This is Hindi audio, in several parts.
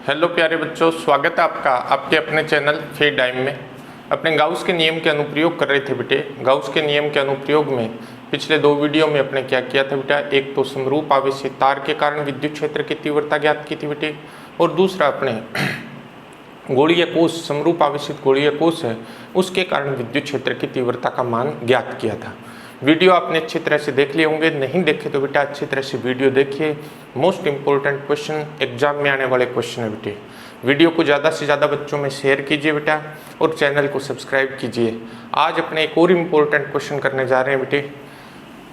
हेलो प्यारे बच्चों, स्वागत है आपका आपके अपने चैनल फेड टाइम में। अपने गाउस के नियम के अनुप्रयोग कर रहे थे बेटे। गाउस के नियम के अनुप्रयोग में पिछले दो वीडियो में अपने क्या किया था बेटा, एक तो समरूप आवेशित तार के कारण विद्युत क्षेत्र की तीव्रता ज्ञात की थी बेटे, और दूसरा अपने गोलीय कोष, समरूप आवेशित गोलीय कोष है उसके कारण विद्युत क्षेत्र की तीव्रता का मान ज्ञात किया था। वीडियो आपने अच्छी तरह से देख लिए होंगे, नहीं देखे तो बेटा अच्छी तरह से वीडियो देखिए। मोस्ट इंपॉर्टेंट क्वेश्चन, एग्जाम में आने वाले क्वेश्चन है बेटे। वीडियो को ज़्यादा से ज़्यादा बच्चों में शेयर कीजिए बेटा, और चैनल को सब्सक्राइब कीजिए। आज अपने एक और इम्पोर्टेंट क्वेश्चन करने जा रहे हैं बेटे।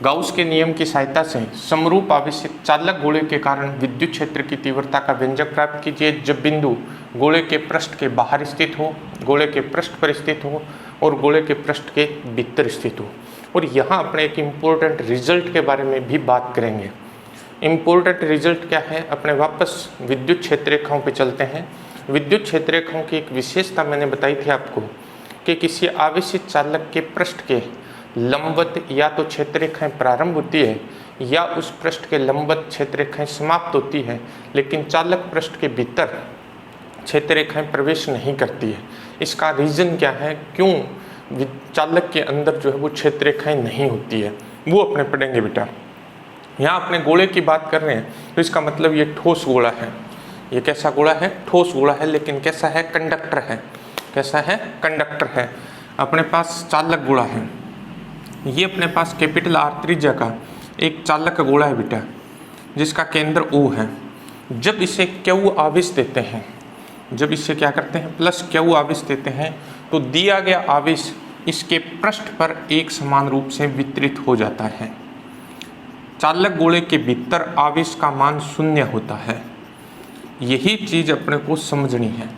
गाउस के नियम की सहायता से समरूप आवेशित चालक गोले के कारण विद्युत क्षेत्र की तीव्रता का व्यंजक प्राप्त कीजिए जब बिंदु गोले के पृष्ठ के बाहर स्थित हो, गोले के पृष्ठ पर स्थित हो और गोले के पृष्ठ के भीतर स्थित हो। और यहाँ अपने एक इम्पोर्टेंट रिजल्ट के बारे में भी बात करेंगे। इम्पोर्टेंट रिजल्ट क्या है, अपने वापस विद्युत क्षेत्र रेखाओं पे चलते हैं। विद्युत क्षेत्र रेखाओं की एक विशेषता मैंने बताई थी आपको कि किसी आवेशित चालक के पृष्ठ के लंबवत या तो क्षेत्र रेखाएं प्रारंभ होती है या उस पृष्ठ के लंबवत क्षेत्र रेखाएं समाप्त होती है, लेकिन चालक पृष्ठ के भीतर क्षेत्र रेखाएं प्रवेश नहीं करती है। इसका रीज़न क्या है, क्यों चालक के अंदर जो है वो क्षेत्र रेखाएं नहीं होती है, वो अपने पढ़ेंगे बेटा। यहाँ अपने गोले की बात कर रहे हैं तो इसका मतलब ये ठोस गोला है। ये कैसा गोला है? ठोस गोला है, लेकिन कैसा है? कंडक्टर है। कैसा है? कंडक्टर है। अपने पास चालक गोला है। ये अपने पास कैपिटल R त्रिज्या का एक चालक का गोला है बेटा, जिसका केंद्र O है। जब इसे Q आवेश देते हैं, जब इसे क्या करते हैं, प्लस Q आवेश देते हैं, तो दिया गया आवेश इसके पृष्ठ पर एक समान रूप से वितरित हो जाता है। चालक गोले के भीतर आवेश का मान 0 होता है। यही चीज़ अपने को समझनी है,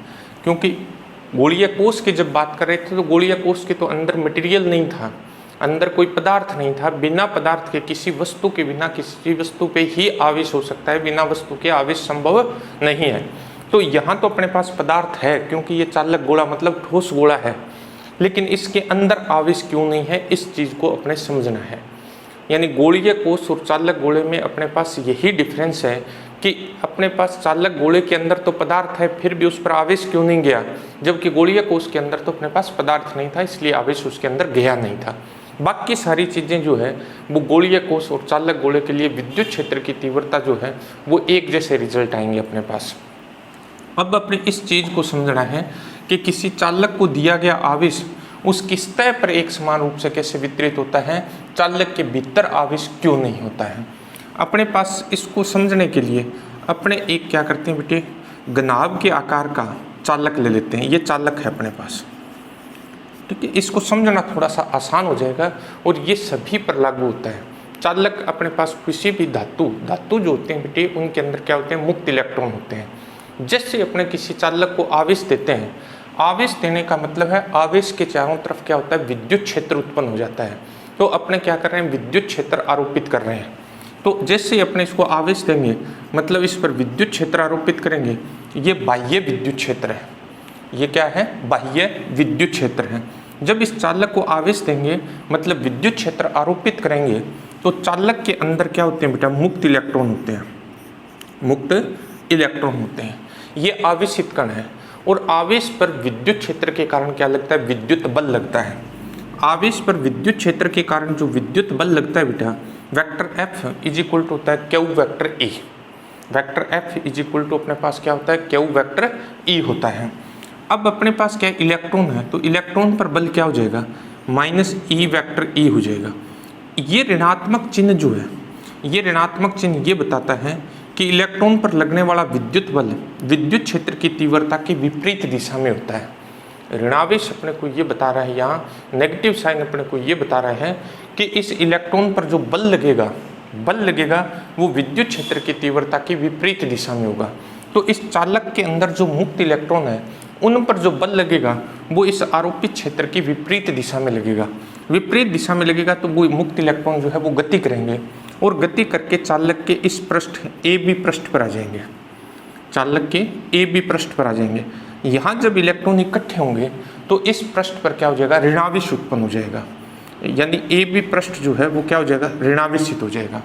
क्योंकि गोलीय कोष की जब बात कर रहे थे तो गोलीय कोष के तो अंदर मटेरियल नहीं था, अंदर कोई पदार्थ नहीं था। बिना पदार्थ के, किसी वस्तु के बिना किसी वस्तु पे ही आवेश हो सकता है, बिना वस्तु के आवेश संभव नहीं है। तो यहाँ तो अपने पास पदार्थ है, क्योंकि ये चालक गोला मतलब ठोस गोला है, लेकिन इसके अंदर आवेश क्यों नहीं है, इस चीज़ को अपने समझना है। यानी गोलीय कोष और चालक गोले में अपने पास यही डिफरेंस है कि अपने पास चालक गोले के अंदर तो पदार्थ है, फिर भी उस पर आवेश क्यों नहीं गया, जबकि गोलीय कोष के अंदर तो अपने पास पदार्थ नहीं था, इसलिए आवेश उसके अंदर गया नहीं था। बाकी सारी चीज़ें जो है वो गोलीय कोष और चालक गोले के लिए विद्युत क्षेत्र की तीव्रता जो है वो एक जैसे रिजल्ट आएंगे अपने पास। अब अपने इस चीज़ को समझना है कि किसी चालक को दिया गया आवेश उसकी सतह पर एक समान रूप से कैसे वितरित होता है, चालक के भीतर आवेश क्यों नहीं होता है। अपने पास इसको समझने के लिए अपने एक क्या करते हैं बेटे, घनाभ के आकार का चालक ले लेते हैं। ये चालक है अपने पास, ठीक है। इसको समझना थोड़ा सा आसान हो जाएगा और ये सभी पर लागू होता है। चालक अपने पास किसी भी धातु जो होते हैं बेटे, उनके अंदर क्या होते हैं, मुक्त इलेक्ट्रॉन होते हैं। जैसे अपने किसी चालक को आवेश देते हैं, आवेश देने का मतलब है आवेश के चारों तरफ क्या होता है, विद्युत क्षेत्र उत्पन्न हो जाता है। तो अपने क्या कर रहे हैं, विद्युत क्षेत्र आरोपित कर रहे हैं। तो जैसे अपने इसको आवेश देंगे मतलब इस पर विद्युत क्षेत्र आरोपित करेंगे, ये बाह्य विद्युत क्षेत्र है। ये क्या है, बाह्य विद्युत क्षेत्र है। जब इस चालक को आवेश देंगे मतलब विद्युत क्षेत्र आरोपित करेंगे, तो चालक के अंदर क्या होते हैं बेटा, मुक्त इलेक्ट्रॉन होते हैं। मुक्त इलेक्ट्रॉन होते हैं, ये आवेशित कण है। और आवेश पर विद्युत क्षेत्र के कारण क्या लगता है, विद्युत बल लगता है। आवेश पर विद्युत क्षेत्र के कारण जो विद्युत बल लगता है बेटा, vector F is equal to होता है Q vector E। Vector F is equal to अपने पास क्या होता है, Q वेक्टर E होता है। अब अपने पास क्या इलेक्ट्रॉन है, तो इलेक्ट्रॉन पर बल क्या हो जाएगा, माइनस E वेक्टर E हो जाएगा। ये ऋणात्मक चिन्ह जो है, ये ऋणात्मक चिन्ह ये बताता है कि इलेक्ट्रॉन पर लगने वाला विद्युत बल विद्युत क्षेत्र की तीव्रता के विपरीत दिशा में होता है। ऋणावेश अपने को ये बता रहा है, यहाँ नेगेटिव साइन अपने को ये बता रहा है कि इस इलेक्ट्रॉन पर जो बल लगेगा वो विद्युत क्षेत्र की तीव्रता की विपरीत दिशा में होगा। तो इस चालक के अंदर जो मुक्त इलेक्ट्रॉन है उन पर जो बल लगेगा वो इस आरोपित क्षेत्र की विपरीत दिशा में लगेगा। विपरीत दिशा में लगेगा तो वो मुक्त इलेक्ट्रॉन जो है वो गति करेंगे और गति करके चालक के इस पृष्ठ AB पृष्ठ पर आ जाएंगे। चालक के AB पृष्ठ पर आ जाएंगे। यहाँ जब इलेक्ट्रॉन इकट्ठे होंगे तो इस पृष्ठ पर क्या हो जाएगा, ऋणावेश उत्पन्न हो जाएगा। यानी AB पृष्ठ जो है वो क्या हो जाएगा, ऋणावेशित हो जाएगा।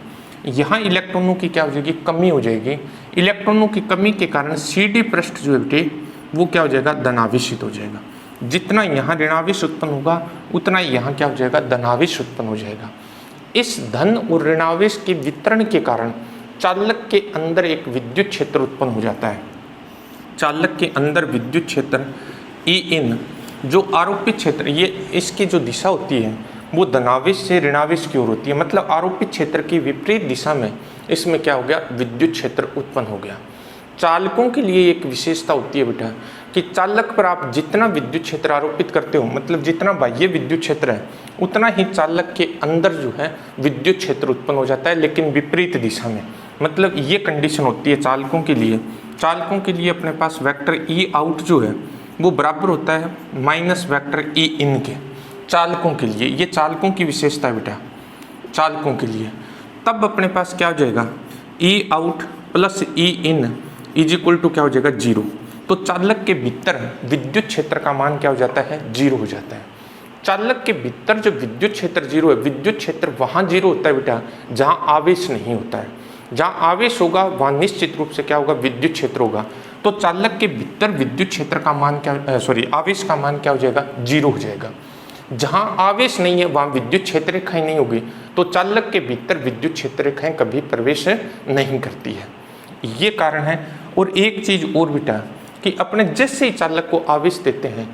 यहाँ इलेक्ट्रॉनों की क्या हो जाएगी, कमी हो जाएगी। इलेक्ट्रॉनों की कमी के कारण CD पृष्ठ जो है बेटे वो क्या हो जाएगा, धनावेशित हो जाएगा। जितना यहाँ ऋणावेश उत्पन्न होगा उतना ही यहाँ क्या हो जाएगा, धनावेश उत्पन्न हो जाएगा। इस धन और ऋणावेश के वितरण के कारण चालक के अंदर एक विद्युत क्षेत्र उत्पन्न हो जाता है। चालक के अंदर विद्युत क्षेत्र ई इन, जो आरोपित क्षेत्र, ये इसकी जो दिशा होती है वो धनावेश से ऋणावेश की ओर होती है। मतलब आरोपित क्षेत्र की विपरीत दिशा में इसमें क्या हो गया, विद्युत क्षेत्र उत्पन्न हो गया। चालकों के लिए एक विशेषता होती है बेटा कि चालक पर आप जितना विद्युत क्षेत्र आरोपित करते हो, मतलब जितना बाह्य विद्युत क्षेत्र है उतना ही चालक के अंदर जो है विद्युत क्षेत्र उत्पन्न हो जाता है, लेकिन विपरीत दिशा में। मतलब ये कंडीशन होती है चालकों के लिए। चालकों के लिए अपने पास वेक्टर ई आउट जो है वो बराबर होता है माइनस वेक्टर ई इन के। चालकों के लिए ये चालकों की विशेषता है बेटा, चालकों के लिए। तब अपने पास क्या हो जाएगा, ई out plus e in is equal to क्या हो जाएगा, 0। तो चालक के भीतर विद्युत क्षेत्र का मान क्या हो जाता है, 0 हो जाता है। चालक के भीतर जो विद्युत क्षेत्र 0 है, विद्युत क्षेत्र वहाँ 0 होता है बेटा जहाँ आवेश नहीं होता है। जहाँ आवेश होगा वहाँ निश्चित रूप से क्या होगा, विद्युत क्षेत्र होगा। तो चालक के भीतर विद्युत क्षेत्र का मान क्या, आवेश का मान क्या हो जाएगा, 0 हो जाएगा। जहाँ आवेश नहीं है वहाँ विद्युत क्षेत्र रेखाएं नहीं होगी, तो चालक के भीतर विद्युत क्षेत्र रेखाएं कभी प्रवेश नहीं करती है। ये कारण है। और एक चीज और बेटा कि अपने जैसे ही चालक को आवेश देते हैं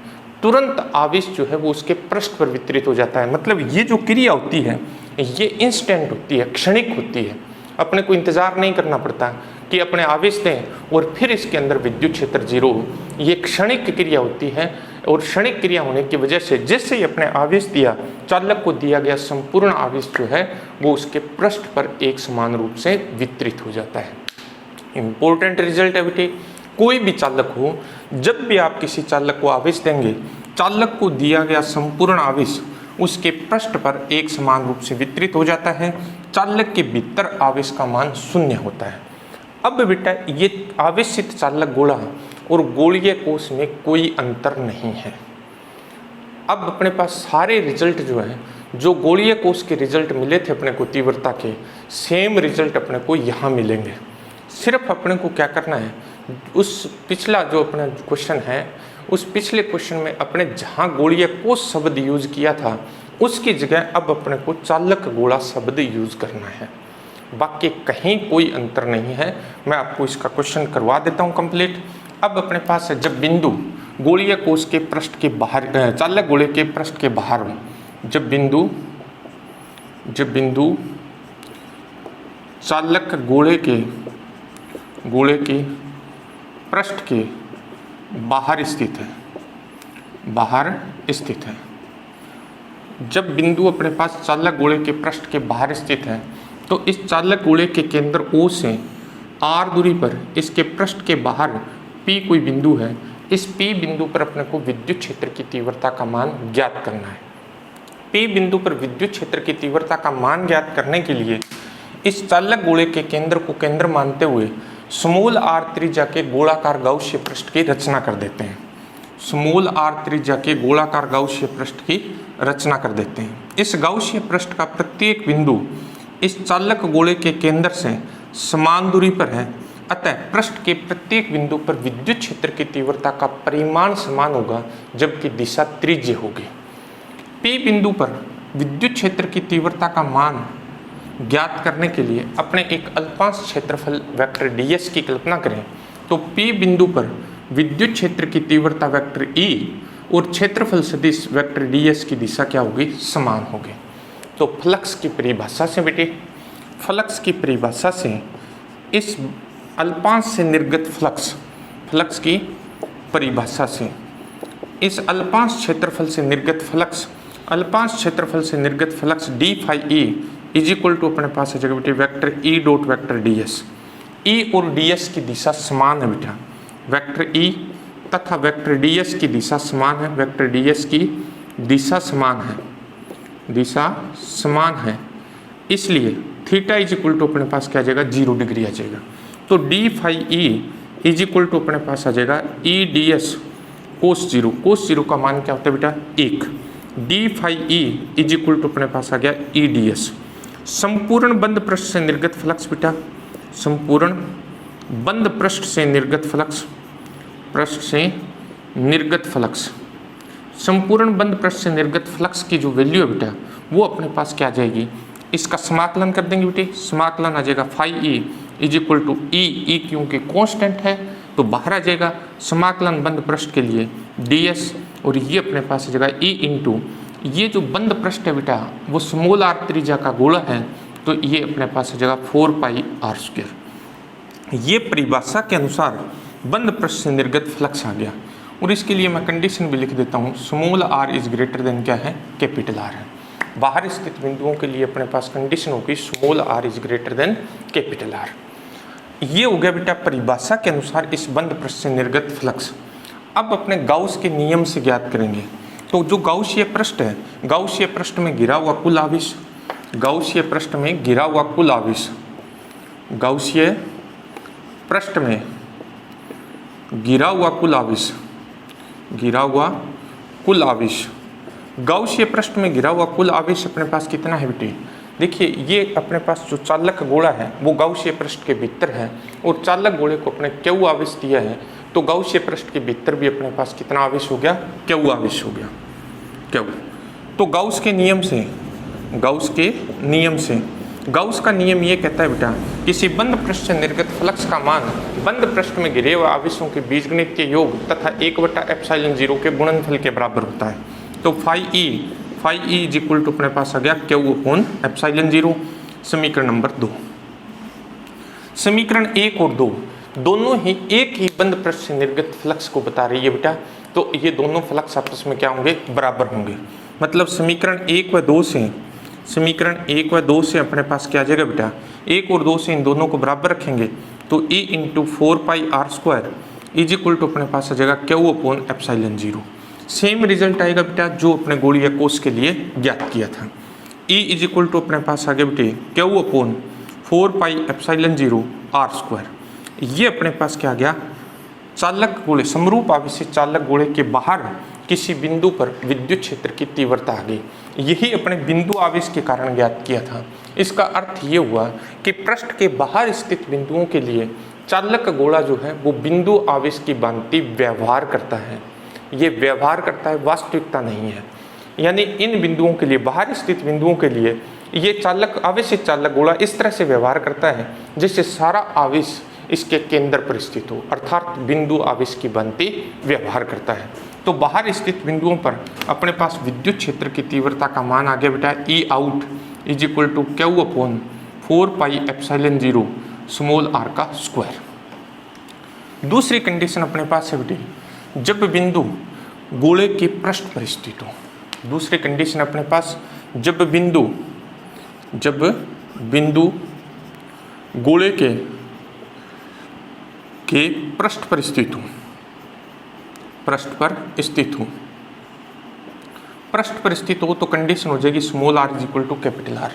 तुरंत आवेश जो है वो उसके पृष्ठ पर वितरित हो जाता है। मतलब ये जो क्रिया होती है ये इंस्टेंट होती है, क्षणिक होती है। अपने को इंतजार नहीं करना पड़ता कि अपने आवेश दें और फिर इसके अंदर विद्युत क्षेत्र 0 हो। ये क्षणिक क्रिया होती है और क्षणिक क्रिया होने की वजह से जैसे ही अपने आवेश दिया, चालक को दिया गया संपूर्ण आवेश जो है वो उसके पृष्ठ पर एक समान रूप से वितरित हो जाता है। इंपॉर्टेंट रिजल्ट है बेटे, कोई भी चालक हो, जब भी आप किसी चालक को आवेश देंगे, चालक को दिया गया संपूर्ण आवेश उसके पृष्ठ पर एक समान रूप से वितरित हो जाता है। चालक के भीतर आवेश का मान 0 होता है। अब बेटा ये आवेशित चालक गोला और गोलीय कोश में कोई अंतर नहीं है। अब अपने पास सारे रिजल्ट जो है, जो गोलीय कोश के रिजल्ट मिले थे अपने को तीव्रता के, सेम रिजल्ट अपने को यहाँ मिलेंगे। सिर्फ अपने को क्या करना है, उस पिछला जो अपना क्वेश्चन है उस पिछले क्वेश्चन में अपने जहाँ गोलीय कोश शब्द यूज किया था उसकी जगह अब अपने को चालक गोला शब्द यूज करना है। बाकी कहीं कोई अंतर नहीं है। मैं आपको इसका क्वेश्चन करवा देता हूँ कंप्लीट। अब अपने पास है, जब बिंदु गोलीय कोश के पृष्ठ के बाहर, चालक गोले के पृष्ठ के बाहर हो, जब बिंदु चालक गोले के पृष्ठ के बाहर स्थित है, जब बिंदु अपने पास चालक गोले के पृष्ठ के बाहर स्थित है तो इस चालक गोले के केंद्र O से R दूरी पर इसके पृष्ठ के बाहर P कोई बिंदु है। इस P बिंदु पर अपने को विद्युत क्षेत्र की तीव्रता का मान ज्ञात करना है। P बिंदु पर विद्युत क्षेत्र की तीव्रता का मान ज्ञात करने के लिए इस चालक गोले के केंद्र को केंद्र मानते हुए स्मॉल r त्रिज्या के गोलाकार गाउसीय पृष्ठ की रचना कर देते हैं। स्मॉल r त्रिज्या के गोलाकार गाउसीय पृष्ठ की रचना कर देते हैं। इस गाउसीय पृष्ठ का प्रत्येक बिंदु इस चालक गोले के केंद्र से समान दूरी पर है, अतः पृष्ठ के प्रत्येक बिंदु पर विद्युत क्षेत्र की तीव्रता का परिमाण समान होगा जबकि दिशा त्रिज्य होगी। P बिंदु पर विद्युत क्षेत्र की तीव्रता का मान ज्ञात करने के लिए अपने एक अल्पांश क्षेत्रफल वेक्टर ds की कल्पना करें तो P बिंदु पर विद्युत क्षेत्र की तीव्रता वेक्टर E और क्षेत्रफल सदिश वेक्टर ds की दिशा क्या होगी, समान होगी। तो फ्लक्स की परिभाषा से बेटे, फ्लक्स की परिभाषा से इस अल्पांश से निर्गत फ्लक्स की परिभाषा से इस अल्पांश क्षेत्रफल से निर्गत flux d phi E is equal to अपने पास है जगह बेटे vector E dot vector ds। E और ds की दिशा समान है बेटा, वेक्टर E तथा वेक्टर ds की दिशा समान है, वेक्टर ds की दिशा समान है, इसलिए थीटा इज इक्वल टू अपने पास क्या आ जाएगा, 0 डिग्री आ जाएगा। तो d phi E is equal to अपने पास आ जाएगा E ds कोस 0 का मान क्या होता है बेटा, 1। d phi E is equal to अपने पास आ गया E ds। संपूर्ण बंद पृष्ठ से निर्गत फ्लक्स बेटा, संपूर्ण बंद पृष्ठ से निर्गत फ्लक्स, पृष्ठ से निर्गत फ्लक्स, संपूर्ण बंद पृष्ठ से निर्गत फ्लक्स की जो वैल्यू है बेटा वो अपने पास क्या आ जाएगी, इसका समाकलन कर देंगे बेटे, समाकलन आ जाएगा phi E is equal to E क्योंकि कांस्टेंट है तो बाहर आ जाएगा, समाकलन बंद पृष्ठ के लिए ds और ये अपने पास आ जाएगा ई इंटू ये जो बंद पृष्ठ है बेटा वो स्मॉल आर त्रिज्या का गोला है तो ये अपने पास आ जाएगा 4 पाई आर स्क्वायर। ये परिभाषा के अनुसार बंद पृष्ठ से निर्गत फ्लक्स आ गया और इसके लिए मैं कंडीशन भी लिख देता हूँ, small R is greater than क्या है, कैपिटल आर है। बाहर स्थित बिंदुओं के लिए अपने पास कंडीशन होगी small R is greater than capital R. ये हो गया बेटा परिभाषा के अनुसार इस बंद पृष्ठ से निर्गत फ्लक्स। अब अपने गाउस के नियम से ज्ञात करेंगे। तो जो गाउसीय पृष्ठ है, गाउसीय पृष्ठ में गिरा हुआ कुल आवेश, गाउसीय पृष्ठ में गिरा हुआ कुल आवेश, गाउसीय पृष्ठ में गिरा हुआ कुल आवेश, गिरा हुआ कुल आवेश, गाउसीय पृष्ठ में गिरा हुआ कुल आवेश अपने पास कितना है बेटे, देखिए ये अपने पास जो चालक गोला है वो गाउसीय पृष्ठ के भीतर है और चालक गोले को अपने क्यू आवेश दिया है तो गाउसीय पृष्ठ के भीतर भी अपने पास कितना आवेश हो गया, क्यू आवेश हो गया, क्यू। तो गाउस के नियम से, गाउस के नियम से, गाउस का नियम ये कहता है बेटा किसी बंद पृष्ठ से निर्गत फ्लक्स का मान बंद पृष्ठ में गिरे हुए आवेशों के बीजगणितीय योग तथा 1/ε0 के गुणनफल के बराबर होता है। तो phi E is equal to अपने पास आ गया क्यू अपॉन ε0, समीकरण नंबर 2। समीकरण 1 और 2 दोनों ही एक ही बंद पृष्ठ से निर्गत फ्लक्स को बता रही है बेटा, तो ये दोनों फ्लक्स आपस में क्या होंगे, बराबर होंगे। मतलब समीकरण 1 व 2 से, समीकरण 1 व 2 से अपने पास क्या आ जाएगा बेटा, 1 और 2 से इन दोनों को बराबर रखेंगे तो e into 4 pi R square is equal to अपने पास आ जाएगा क्यू अपॉन ε0। सेम रिजल्ट आएगा बेटा जो अपने गोलीय कोष के लिए ज्ञात किया था। E इज इक्वल टू अपने पास आ गया बेटे Q upon 4 pi ε0 R square. ये अपने पास क्या आ गया, चालक गोले, समरूप आवेशित चालक गोले के बाहर किसी बिंदु पर विद्युत क्षेत्र की तीव्रता आ गई। यही अपने बिंदु आवेश के कारण ज्ञात किया था। इसका अर्थ ये हुआ कि पृष्ठ के बाहर स्थित बिंदुओं के लिए चालक गोला जो है वो बिंदु आवेश की भांति व्यवहार करता है। ये व्यवहार करता है, वास्तविकता नहीं है। यानी इन बिंदुओं के लिए, बाहर स्थित बिंदुओं के लिए ये चालक आवेशित चालक गोला इस तरह से व्यवहार करता है जिससे सारा आवेश इसके केंद्र पर स्थित हो, अर्थात बिंदु आवेश की भांति व्यवहार करता है। तो बाहर स्थित बिंदुओं पर अपने पास विद्युत क्षेत्र की तीव्रता का मान आ गया बेटा E out is equal to Q upon 4 pi ε0 small R का स्क्वायर। दूसरी कंडीशन अपने पास है बेटे जब बिंदु गोले के पृष्ठ पर स्थित हो। दूसरी कंडीशन अपने पास जब बिंदु गोले के पृष्ठ पर स्थित हो, पृष्ठ पर स्थित हो, पृष्ठ पर स्थित हो तो कंडीशन हो जाएगी small R is equal to capital R.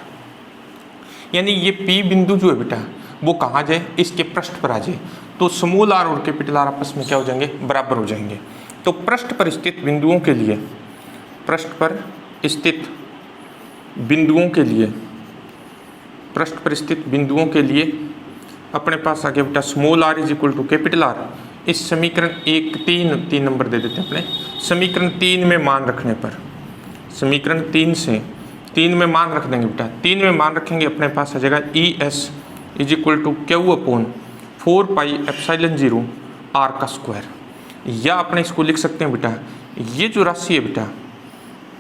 यानी ये पी बिंदु जो है बेटा वो कहाँ जाए, इसके पृष्ठ पर आ जाए तो स्मॉल आर और कैपिटल आर आपस में क्या हो जाएंगे, बराबर हो जाएंगे। तो पृष्ठ पर स्थित बिंदुओं के लिए, पृष्ठ पर स्थित बिंदुओं के लिए, पृष्ठ पर स्थित बिंदुओं के लिए अपने पास आ गया बेटा small R is equal to capital R. इस समीकरण 3 नंबर दे देते हैं अपने, समीकरण 3 में मान रखने पर, समीकरण 3 में मान रख देंगे बेटा, 3 में मान रखेंगे अपने पास आ जाएगा E S is equal to Q upon 4 pi ε0 R का स्क्वायर। या अपने इसको लिख सकते हैं बेटा ये जो राशि है बेटा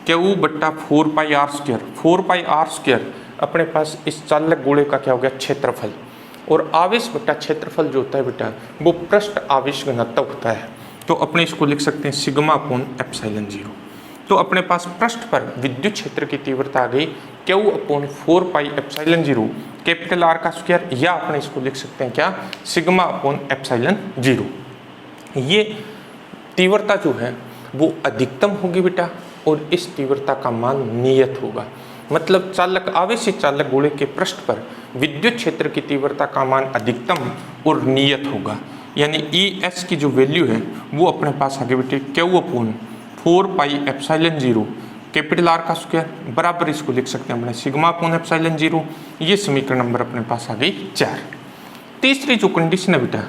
क्यू बट्टा 4 pi R square, 4 pi R square अपने पास इस चालक गोले का क्या हो गया, क्षेत्रफल, और आवेश बट्टा क्षेत्रफल जो होता है बेटा वो पृष्ठ आवेश घनत्व होता है। तो अपने इसको लिख सकते हैं सिग्मा अपॉन ε0। तो अपने पास पृष्ठ पर विद्युत क्षेत्र की तीव्रता आ गई Q upon 4 pi ε0 capital R का स्क्वायर, या अपने इसको लिख सकते हैं क्या, सिग्मा अपॉन ε0। ये तीव्रता जो है वो अधिकतम होगी बेटा और इस तीव्रता का मान नियत होगा। मतलब चालक आवेशित चालक गोले के पृष्ठ पर विद्युत क्षेत्र की तीव्रता का मान अधिकतम और नियत होगा। यानी ई एस की जो वैल्यू है वो अपने पास आगे बेटे Q upon 4 pi ε0 capital R का स्क्वायर बराबर इसको लिख सकते हैं अपने सिग्मा अपॉन एप्सिलॉन 0। ये समीकरण नंबर अपने पास आ गई 4। तीसरी जो कंडीशन है बेटा,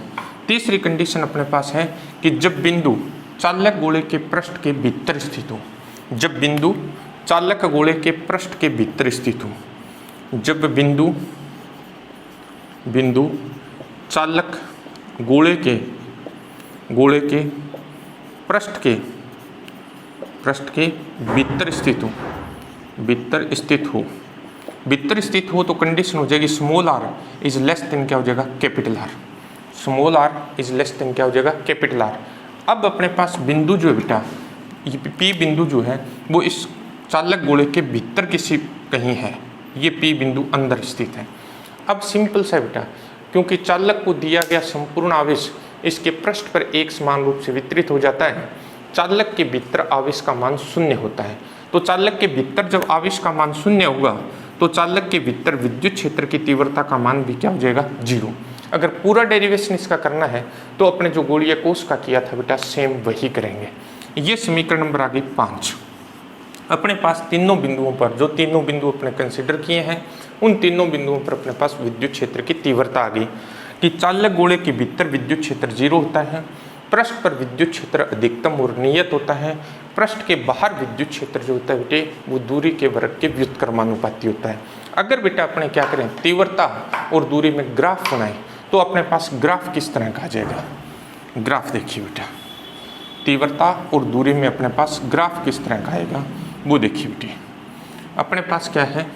तीसरी कंडीशन अपने पास है कि जब बिंदु चालक गोले के पृष्ठ के भीतर स्थित हो, जब बिंदु चालक गोले के पृष्ठ के भीतर स्थित हो, जब बिंदु चालक गोले के पृष्ठ के भीतर स्थित हो तो कंडीशन हो जाएगी small R is less than क्या हो जाएगा capital R, small R is less than क्या हो जाएगा कैपिटल आर। अब अपने पास बिंदु जो है बेटा, ये पी बिंदु जो है वो इस चालक गोले के भीतर किसी कहीं है, ये पी बिंदु अंदर स्थित है। अब सिंपल सा बेटा, क्योंकि चालक को दिया गया संपूर्ण आवेश इसके पृष्ठ पर एक समान रूप से वितरित हो जाता है, चालक के भीतर आवेश का मान शून्य होता है। तो चालक के भीतर जब आवेश का मान शून्य होगा तो चालक के भीतर विद्युत क्षेत्र की तीव्रता का मान भी क्या हो जाएगा 0। अगर पूरा डेरिवेशन इसका करना है तो अपने जो गोलीय कोष का किया था बेटा सेम वही करेंगे। ये समीकरण नंबर आ गई 5। अपने पास तीनों बिंदुओं पर, जो तीनों बिंदु अपने कंसिडर किए हैं, उन तीनों बिंदुओं पर अपने पास विद्युत क्षेत्र की तीव्रता आ गई कि चालक गोले के भीतर विद्युत क्षेत्र 0 होता है, पृष्ठ पर विद्युत क्षेत्र अधिकतम और नियत होता है, पृष्ठ के बाहर विद्युत क्षेत्र जो होता है बेटे वो दूरी के वर्ग के व्युत्क्रमानुपाती होता है। अगर बेटा अपने क्या करें तीव्रता और दूरी में ग्राफ बनाएं तो अपने पास ग्राफ किस तरह का आ जाएगा। ग्राफ देखिए बेटा, तीव्रता और दूरी में अपने पास ग्राफ किस तरह का आएगा वो देखिए बेटे। अपने पास क्या है,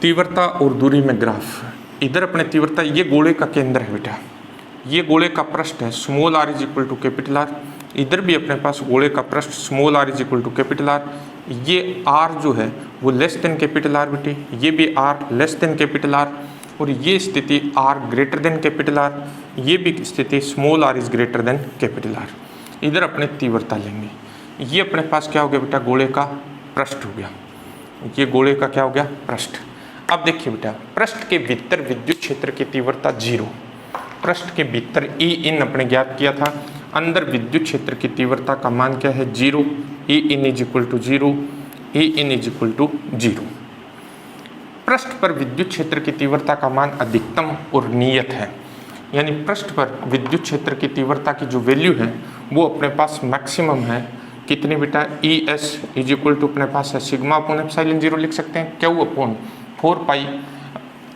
तीव्रता और दूरी में ग्राफ। इधर अपने तीव्रता, ये गोले का केंद्र है बेटा, ये गोले का पृष्ठ है small R is equal to capital R. इधर भी अपने पास गोले का पृष्ठ small R is equal to capital R. ये आर जो है वो लेस देन कैपिटल आर बेटे, ये भी R less than capital R, और ये स्थिति R greater than capital R, ये भी स्थिति small R is greater than capital R. इधर अपने तीव्रता लेंगे, ये अपने पास क्या हो गया बेटा गोले का पृष्ठ हो गया, ये गोले का क्या हो गया पृष्ठ। अब देखिए बेटा, पृष्ठ के भीतर विद्युत क्षेत्र की तीव्रता 0, पृष्ठ के भीतर ई इन अपने ज्ञात किया था, अंदर विद्युत क्षेत्र की तीव्रता का मान क्या है 0, E in is equal to 0, E in is equal to 0। पृष्ठ पर विद्युत क्षेत्र की तीव्रता का मान अधिकतम और नियत है, यानी पृष्ठ पर विद्युत क्षेत्र की तीव्रता की जो वैल्यू है वो अपने पास मैक्सिमम है। कितनी बेटा, E S is equal to अपने पास है सिग्मा अपॉन एप्सिलॉन 0 लिख सकते हैं, Q upon 4 pi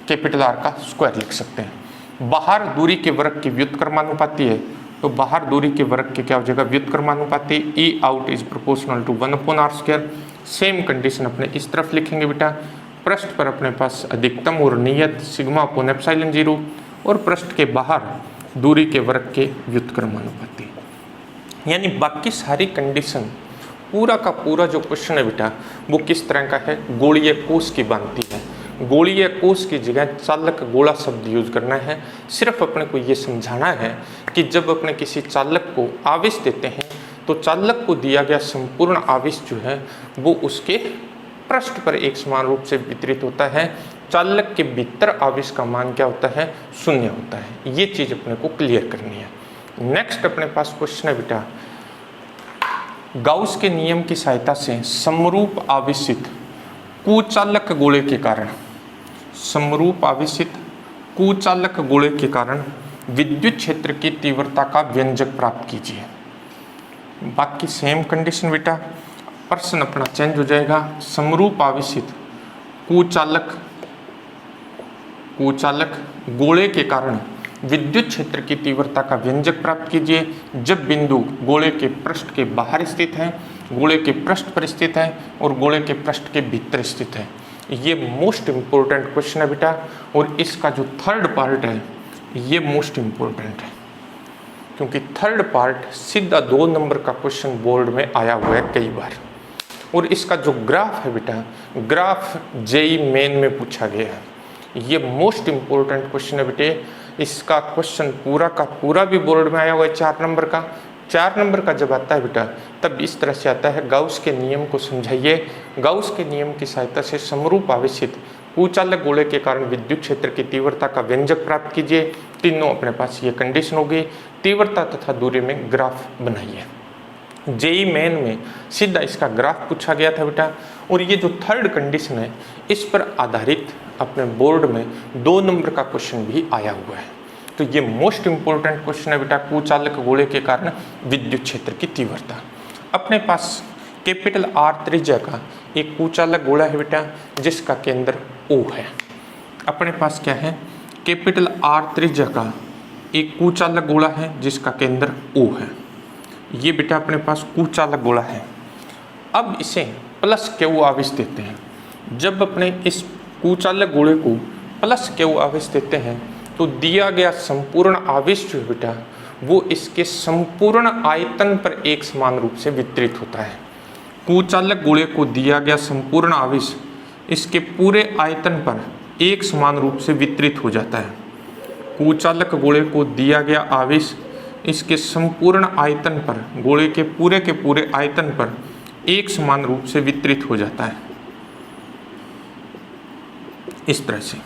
capital R का स्क्वायर लिख सकते हैं। बाहर दूरी के वर्ग की व्युत्क्रमानुपाती है, तो बाहर दूरी के वर्ग के क्या हो जाएगा व्युत्क्रमानुपाती, E out is proportional to 1 upon R square. Same condition अपने इस तरफ लिखेंगे बेटा, पृष्ठ पर अपने पास अधिकतम और नियत सिग्मा अपॉन एप्सिलॉन 0 और पृष्ठ के बाहर दूरी के वर्ग के व्युत्क्रमानुपाती। यानी बाकी सारी कंडीशन, पूरा का पूरा जो क्वेश्चन है बेटा वो किस तरह का है, गोलीय कोष की बनती है। गोलीय कोष की जगह चालक गोला शब्द यूज करना है। सिर्फ अपने को ये समझाना है कि जब अपने किसी चालक को आवेश देते हैं तो चालक को दिया गया संपूर्ण आवेश जो है वो उसके पृष्ठ पर एक समान रूप से वितरित होता है, चालक के भीतर आवेश का मान क्या होता है 0 होता है। ये चीज अपने को क्लियर करनी है। नेक्स्ट अपने पास क्वेश्चन है बेटा, गाउस के नियम की सहायता से समरूप आवेशित कुचालक गोले के कारण, समरूप आवेशित कुचालक गोले के कारण विद्युत क्षेत्र की तीव्रता का व्यंजक प्राप्त कीजिए। बाकी सेम कंडीशन बेटा, प्रश्न अपना चेंज हो जाएगा। समरूप आवेशित कुचालक गोले के कारण विद्युत क्षेत्र की तीव्रता का व्यंजक प्राप्त कीजिए जब बिंदु गोले के पृष्ठ के बाहर स्थित है, गोले के पृष्ठ पर स्थित है और गोले के पृष्ठ के भीतर स्थित है। ये मोस्ट इम्पोर्टेंट क्वेश्चन है बेटा, और इसका जो थर्ड पार्ट है ये मोस्ट इम्पोर्टेंट है, क्योंकि थर्ड पार्ट सीधा 2 नंबर का क्वेश्चन बोर्ड में आया हुआ है कई बार। और इसका जो ग्राफ है बेटा, ग्राफ जेई मेन में पूछा गया है। ये मोस्ट इम्पोर्टेंट क्वेश्चन है बेटे। इसका क्वेश्चन पूरा का पूरा भी बोर्ड में आया हुआ है 4 नंबर का। 4 नंबर का जब आता है बेटा तब इस तरह से आता है, गाउस के नियम को समझाइए। गाउस के नियम की सहायता से समरूप आवेशित कुचालक गोले के कारण विद्युत क्षेत्र की तीव्रता का व्यंजक प्राप्त कीजिए। तीनों अपने पास ये कंडीशन होगी। तीव्रता तथा दूरी में ग्राफ बनाइए। जेई मेन में सीधा इसका ग्राफ पूछा गया था बेटा। और ये जो थर्ड कंडीशन है इस पर आधारित अपने बोर्ड में 2 नंबर का क्वेश्चन भी आया हुआ है। तो ये मोस्ट इंपॉर्टेंट क्वेश्चन है बेटा, कुचालक गोले के कारण विद्युत क्षेत्र की तीव्रता। अपने पास कैपिटल R त्रिज्या का एक कुचालक गोला है बेटा जिसका केंद्र O है। अपने पास क्या है, कैपिटल R त्रिज्या का एक कुचालक गोला है जिसका केंद्र O है। ये बेटा अपने पास कुचालक गोला है। अब इसे प्लस Q आवेश देते हैं। जब अपने इस कुचालक गोले को प्लस Q आवेश देते हैं तो दिया गया संपूर्ण आवेश जो है बेटा वो इसके संपूर्ण आयतन पर एक समान रूप से वितरित होता है। कुचालक गोले को दिया गया संपूर्ण आवेश इसके पूरे आयतन पर एक समान रूप से वितरित हो जाता है। कुचालक गोले को दिया गया आवेश इसके संपूर्ण आयतन पर, गोले के पूरे आयतन पर एक समान रूप से वितरित हो जाता है। इस तरह से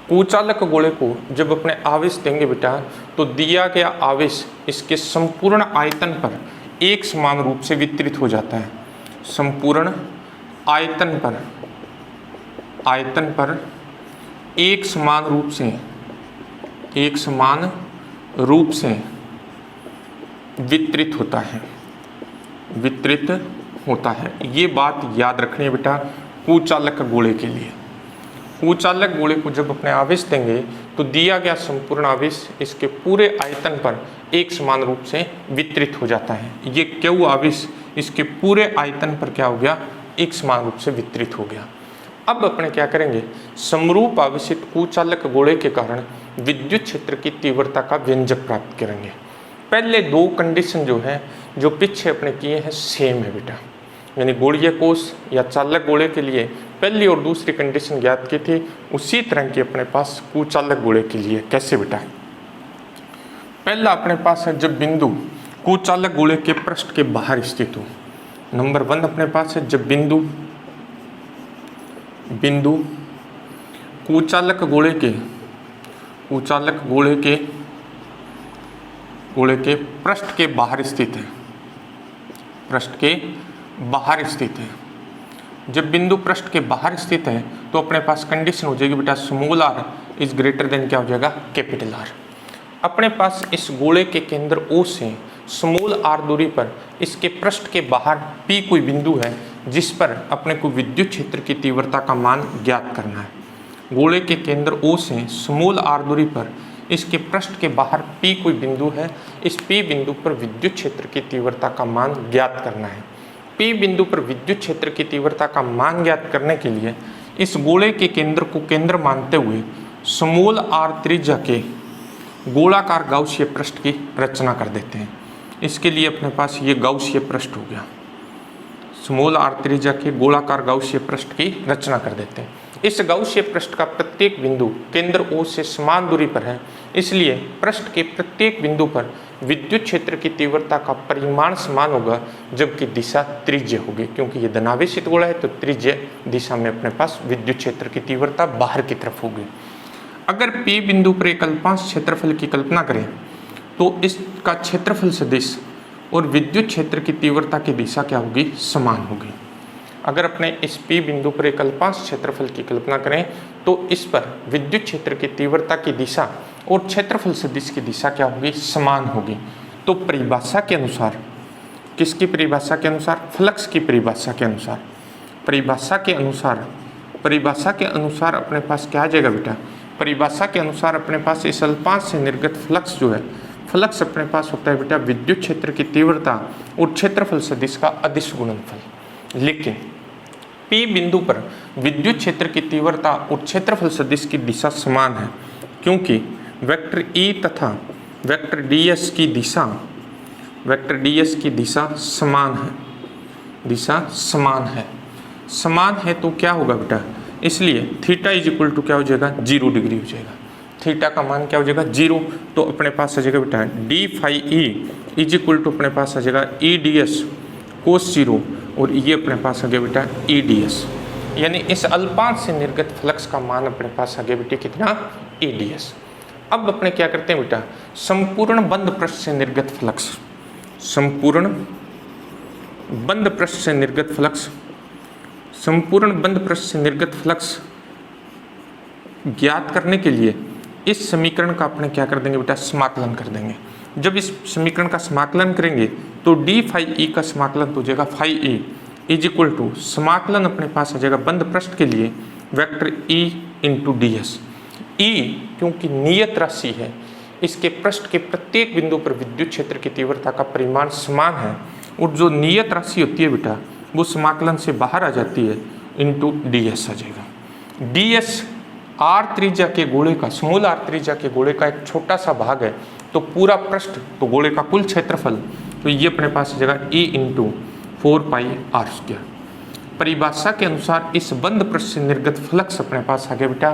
कुचालक गोले को जब अपने आवेश देंगे बेटा तो दिया गया आवेश इसके संपूर्ण आयतन पर एक समान रूप से वितरित हो जाता है। संपूर्ण आयतन पर एक समान रूप से वितरित होता है। ये बात याद रखनी है बेटा कुचालक गोले के लिए। कुचालक गोले को जब अपने आवेश देंगे तो दिया गया संपूर्ण आवेश इसके पूरे आयतन पर एक समान रूप से वितरित हो जाता है। ये Q आवेश इसके पूरे आयतन पर क्या हो गया, एक समान रूप से वितरित हो गया। अब अपने क्या करेंगे, समरूप आवेशित कुचालक गोले के कारण विद्युत क्षेत्र की तीव्रता का व्यंजक प्राप्त करेंगे। पहले 2 कंडीशन जो है जो पीछे अपने किए हैं सेम है बेटा, यानी गोलीय कोष या चालक गोले के लिए पहली और दूसरी कंडीशन ज्ञात की थी, उसी तरह की अपने पास कुचालक गोले के लिए। कैसे बेटा, पहला अपने पास है जब बिंदु कुचालक गोले के पृष्ठ के बाहर स्थित हो। नंबर 1 अपने पास है जब बिंदु कुचालक गोले के पृष्ठ के बाहर स्थित है। जब बिंदु पृष्ठ के बाहर स्थित है तो अपने पास कंडीशन हो जाएगी बेटा small r is greater than क्या हो जाएगा, कैपिटल R। अपने पास इस गोले के केंद्र O से स्मॉल r दूरी पर इसके पृष्ठ के बाहर P कोई बिंदु है जिस पर अपने को विद्युत क्षेत्र की तीव्रता का मान ज्ञात करना है। गोले के केंद्र O से स्मॉल r दूरी पर इसके पृष्ठ के बाहर P कोई बिंदु है, इस P बिंदु पर विद्युत क्षेत्र की तीव्रता का मान ज्ञात करना है। P बिंदु पर विद्युत क्षेत्र की तीव्रता का मान ज्ञात करने के लिए इस गोले के केंद्र को केंद्र मानते हुए स्मॉल r त्रिज्या के गोलाकार गाउसीय पृष्ठ की रचना कर देते हैं। इसके लिए अपने पास ये गाउसीय पृष्ठ हो गया, स्मॉल r त्रिज्या के गोलाकार गाउसीय पृष्ठ की रचना कर देते हैं। इस गाउसीय पृष्ठ का प्रत्येक बिंदु केंद्र O से समान दूरी पर है, इसलिए पृष्ठ के प्रत्येक बिंदु पर विद्युत क्षेत्र की तीव्रता का परिमाण समान होगा, जबकि दिशा त्रिज्य होगी। क्योंकि ये धनावेशित गोला है तो त्रिज्य दिशा में अपने पास विद्युत क्षेत्र की तीव्रता बाहर की तरफ होगी। अगर P बिंदु पर एक अल्पांश क्षेत्रफल की कल्पना करें तो इसका क्षेत्रफल सदिश और विद्युत क्षेत्र की तीव्रता की दिशा क्या होगी, समान होगी। अगर अपने इस P बिंदु पर एक अल्पांश क्षेत्रफल की कल्पना करें तो इस पर विद्युत क्षेत्र की तीव्रता की दिशा और क्षेत्रफल सदिश की दिशा क्या होगी, समान होगी। तो परिभाषा के अनुसार, किसकी परिभाषा के अनुसार, फ्लक्स की परिभाषा के अनुसार अपने पास क्या आ जाएगा बेटा, परिभाषा के अनुसार अपने पास इस अल्पांश से निर्गत फ्लक्स जो है, फ्लक्स अपने पास होता है बेटा विद्युत क्षेत्र की तीव्रता और क्षेत्रफल सदिश का अदिश गुणनफल। लेकिन P बिंदु पर विद्युत क्षेत्र की तीव्रता और क्षेत्रफल सदिश की दिशा समान है, क्योंकि वेक्टर E तथा वेक्टर ds की दिशा समान है तो क्या होगा बेटा, इसलिए थीटा इज इक्वल टू क्या हो जाएगा, 0 डिग्री हो जाएगा। थीटा का मान क्या हो जाएगा, 0। तो अपने पास आ जाएगा बेटा D phi E is equal to अपने पास आ जाएगा ई डी एस कोस 0, और ये अपने पास आ गया बेटा ई डी एस, यानी इस अल्पांश से निर्गत फ्लक्स का मान अपने पास आ गया बेटे कितना, ई डी एस। अब अपने क्या करते हैं बेटा, संपूर्ण बंद पृष्ठ से निर्गत फ्लक्स, संपूर्ण बंद पृष्ठ से निर्गत फ्लक्स, संपूर्ण बंद पृष्ठ से निर्गत फ्लक्स ज्ञात करने के लिए इस समीकरण का अपने क्या कर देंगे बेटा, समाकलन कर देंगे। जब इस समीकरण का समाकलन करेंगे तो डी फाई ई का समाकलन तो हो जाएगा phi E is equal to समाकलन अपने पास आ जाएगा बंद पृष्ठ के लिए vector E into D S. E क्योंकि नियत राशि है, इसके पृष्ठ के प्रत्येक बिंदु पर विद्युत क्षेत्र की तीव्रता का परिमाण समान है और जो नियत राशि होती है बेटा वो समाकलन से बाहर आ जाती है, इंटू डी एस आ जाएगा। डी एस आर त्रिज्या के गोले का, स्मॉल आर त्रिज्या के गोले का एक छोटा सा भाग है, तो पूरा पृष्ठ तो गोले का कुल क्षेत्रफल, तो ये अपने पास आ जाएगा E into 4 pi R square. परिभाषा के अनुसार इस बंद पृष्ठ से निर्गत फ्लक्स अपने पास आ गया बेटा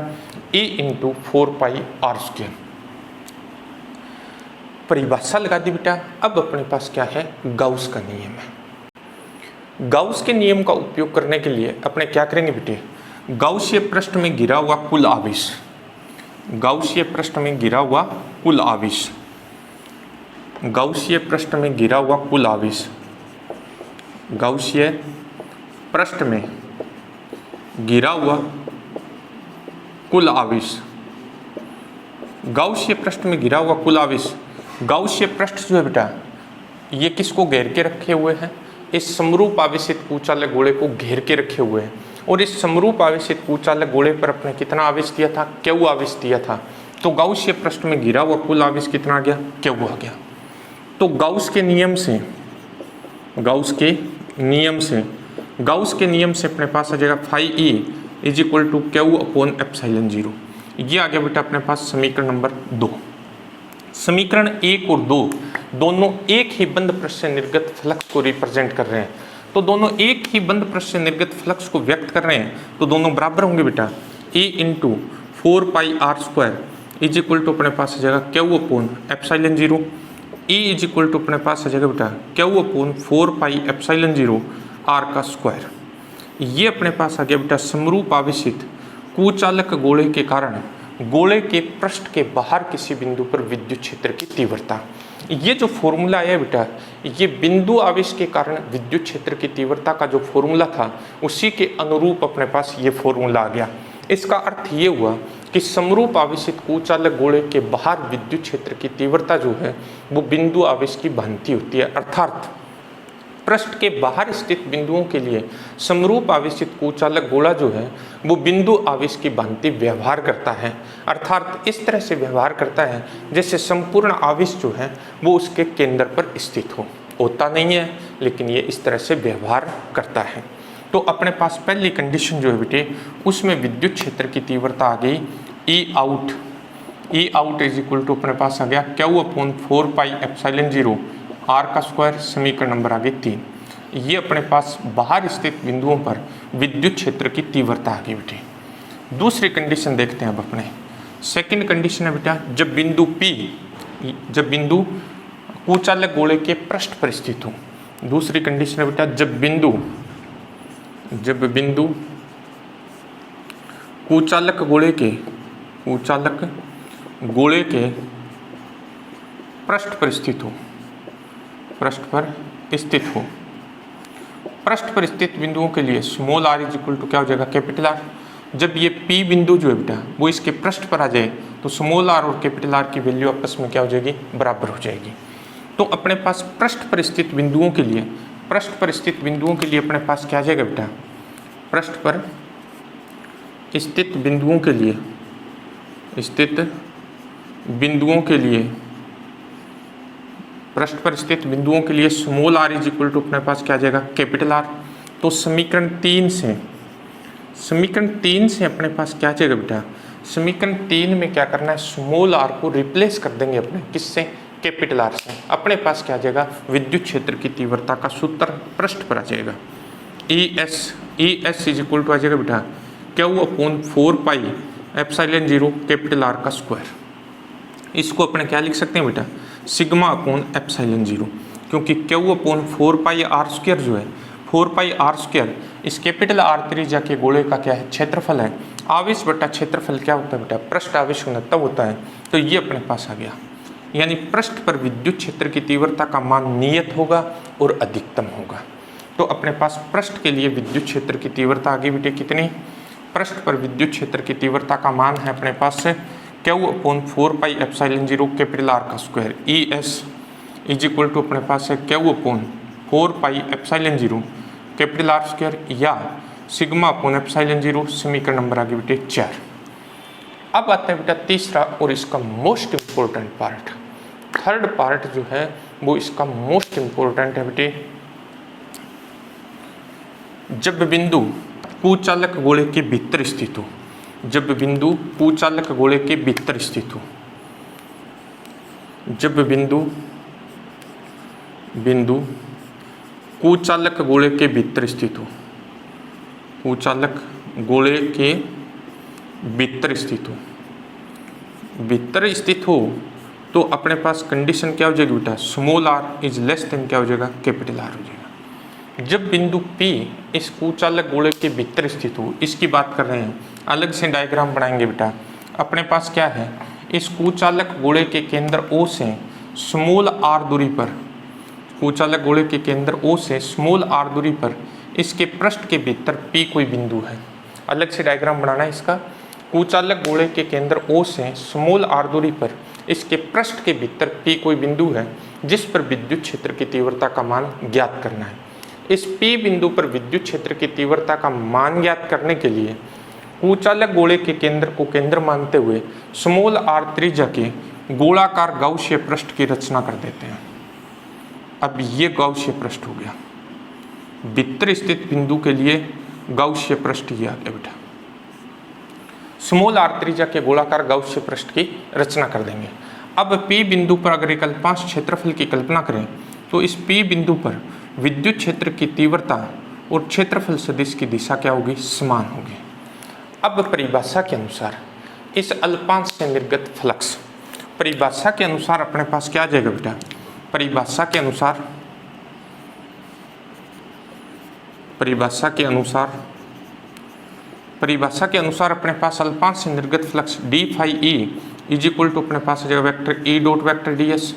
E into 4 pi R square. परिभाषा लगा दी बेटा। अब अपने पास क्या है, गाउस का नियम है। गाउस के नियम का उपयोग करने के लिए अपने क्या करेंगे बेटे, गाउसीय पृष्ठ में गिरा हुआ कुल आवेश, गाउसीय पृष्ठ में गिरा हुआ कुल आवेश, गाउसीय पृष्ठ में गिरा हुआ कुल आवेश, गाउसीय पृष्ठ में गिरा हुआ कुल आवेश, गाउसीय पृष्ठ में गिरा हुआ कुल आवेश। गाउसीय पृष्ठ जो है बेटा ये किसको घेर के रखे हुए हैं, इस समरूप आवेशित कुचालक गोले को घेर के रखे हुए हैं। और इस समरूप आवेशित कुचालक गोले पर अपने कितना आवेश दिया था, क्यू आवेश दिया था। तो गाउसीय पृष्ठ में गिरा हुआ कुल आवेश कितना आ गया, क्यू आ गया। तो गाउस के नियम से, गाउस के नियम से अपने पास आ जाएगा phi E is equal to Q upon epsilon 0। ये आ गया बेटा अपने पास समीकरण नंबर 2। समीकरण 1 और 2 दोनों एक ही बंद पृष्ठ से निर्गत फ्लक्स को रिप्रेजेंट कर रहे हैं। तो दोनों एक ही बंद पृष्ठ से निर्गत फ्लक्स को व्यक्त कर रहे हैं, तो दोनों बराबर होंगे बेटा A into 4 pi R square is equal to अपने पास आ जाएगा Q upon epsilon 0। E is equal to अपने पास आ जाएगा बेटा Q upon 4 pi epsilon 0 R का स्क्वायर। ये अपने पास आ गया बेटा समरूप आवेशित कुचालक गोले के कारण गोले के पृष्ठ के बाहर किसी बिंदु पर विद्युत क्षेत्र की तीव्रता। ये जो फॉर्मूला है बेटा, ये बिंदु आवेश के कारण विद्युत क्षेत्र की तीव्रता का जो फॉर्मूला था उसी के अनुरूप अपने पास ये फॉर्मूला आ गया। इसका अर्थ ये हुआ कि समरूप आवेशित कुचालक गोले के बाहर विद्युत क्षेत्र की तीव्रता जो है वो बिंदु आवेश की भांति होती है। अर्थात पृष्ठ के बाहर स्थित बिंदुओं के लिए समरूप आवेशित कुचालक गोला जो है वो बिंदु आवेश की भांति व्यवहार करता है। अर्थात इस तरह से व्यवहार करता है जैसे संपूर्ण आवेश जो है वो उसके केंद्र पर स्थित हो। होता नहीं है लेकिन ये इस तरह से व्यवहार करता है। तो अपने पास पहली कंडीशन जो है बेटे उसमें विद्युत क्षेत्र की तीव्रता आ गई E out is equal to अपने पास आ गया Q upon 4 pi epsilon 0 R का स्क्वायर। समीकरण नंबर आ गई 3। ये अपने पास बाहर स्थित बिंदुओं पर विद्युत क्षेत्र की तीव्रता आ गई बेटे। दूसरी कंडीशन देखते हैं अब अपने। सेकंड कंडीशन है बेटा जब बिंदु कुचालक गोले के पृष्ठ पर स्थित हो। दूसरी कंडीशन है बेटा जब बिंदु कुचालक गोले के पृष्ठ पर स्थित हो। पृष्ठ पर स्थित बिंदुओं के लिए small R is equal to क्या हो जाएगा, कैपिटल आर। जब ये पी बिंदु जो है बेटा वो इसके पृष्ठ पर आ जाए तो स्मॉल आर और कैपिटल आर की वैल्यू आपस में क्या हो जाएगी, बराबर हो जाएगी। तो अपने पास पृष्ठ पर स्थित बिंदुओं के लिए अपने पास क्या आ जाएगा बेटा, पृष्ठ पर स्थित बिंदुओं के लिए small R is equal to अपने पास क्या आ जाएगा, कैपिटल आर। तो समीकरण 3 से अपने पास क्या आ जाएगा बेटा, समीकरण 3 में क्या करना है, स्मॉल आर को रिप्लेस कर देंगे अपने किससे, कैपिटल आर से। अपने पास क्या आ जाएगा, विद्युत क्षेत्र की तीव्रता का सूत्र पृष्ठ पर आ जाएगा। E S is equal to आ जाएगा बेटा Q upon 4 pi epsilon 0 capital R का स्क्वायर। इसको अपने क्या लिख सकते हैं बेटा, सिग्मा अपॉन एप्सिलॉन 0, क्योंकि Q upon 4 pi R square जो है, 4 पाई आर स्क्वायर इस कैपिटल आर त्रिज्या के गोले का क्या है, क्षेत्रफल है। आवेश बटा क्षेत्रफल क्या होता है बेटा, पृष्ठ आवेश घनत्व होता है। तो ये अपने पास आ गया, यानी पृष्ठ पर विद्युत क्षेत्र की तीव्रता का मान नियत होगा और अधिकतम होगा। तो अपने पास पृष्ठ के लिए विद्युत क्षेत्र की तीव्रता आ गई बेटे कितनी, पृष्ठ पर विद्युत क्षेत्र की तीव्रता का मान है अपने पास से Q/4πε0 कैपिटल R का square ES is equal to अपने पास है Q/4πε0 कैपिटल R स्क्वायर या σ/ε0। समीकरण नंबर आगे बेटे 4। अब आता है बेटा तीसरा और इसका most important part, third part जो है वो इसका मोस्ट इम्पोर्टेंट है बेटे। जब बिंदु कुचालक गोले के भीतर स्थित हो, जब बिंदु कुचालक गोले के भीतर स्थित हो, जब बिंदु कुचालक गोले के भीतर स्थित हो, कुचालक गोले के भीतर स्थित हो, भीतर स्थित हो तो अपने पास कंडीशन क्या हो जाएगी बेटा, small r is less than क्या हो जाएगा, कैपिटल R हो जाएगा। जब बिंदु P इस कुचालक गोले के भीतर स्थित हो, इसकी बात कर रहे हैं, अलग से डायग्राम बनाएंगे बेटा। अपने पास क्या है, इस कुचालक गोले के केंद्र O से स्मॉल r दूरी पर, कुचालक गोले के केंद्र O से स्मॉल r दूरी पर इसके पृष्ठ के भीतर P कोई बिंदु है। अलग से डायग्राम बनाना है इसका। कुचालक गोले के केंद्र O से स्मॉल r दूरी पर इसके पृष्ठ के भीतर P कोई बिंदु है जिस पर विद्युत क्षेत्र की तीव्रता का मान ज्ञात करना है। इस P बिंदु पर विद्युत क्षेत्र की तीव्रता का मान ज्ञात करने के लिए कुचालक गोले के केंद्र को केंद्र मानते हुए स्मॉल r त्रिज्या के गोलाकार गाउसीय पृष्ठ की रचना कर देते हैं। अब ये गाउसीय पृष्ठ हो गया, भीतर स्थित बिंदु के लिए गाउसीय पृष्ठ ये आ गया बेटा। स्मॉल r त्रिज्या के गोलाकार गाउसीय पृष्ठ की रचना कर देंगे। अब P बिंदु पर अगर एक अल्पांश क्षेत्रफल की कल्पना करें तो इस P बिंदु पर विद्युत क्षेत्र की तीव्रता और क्षेत्रफल सदिश की दिशा क्या होगी, समान होगी। अब परिभाषा के अनुसार इस अल्पांश से निर्गत फ्लक्स, परिभाषा के अनुसार अपने पास क्या आ जाएगा बेटा, परिभाषा के अनुसार अपने पास अल्पांश से निर्गत flux d phi e is equal to अपने पास आ जाएगा vector E dot vector ds।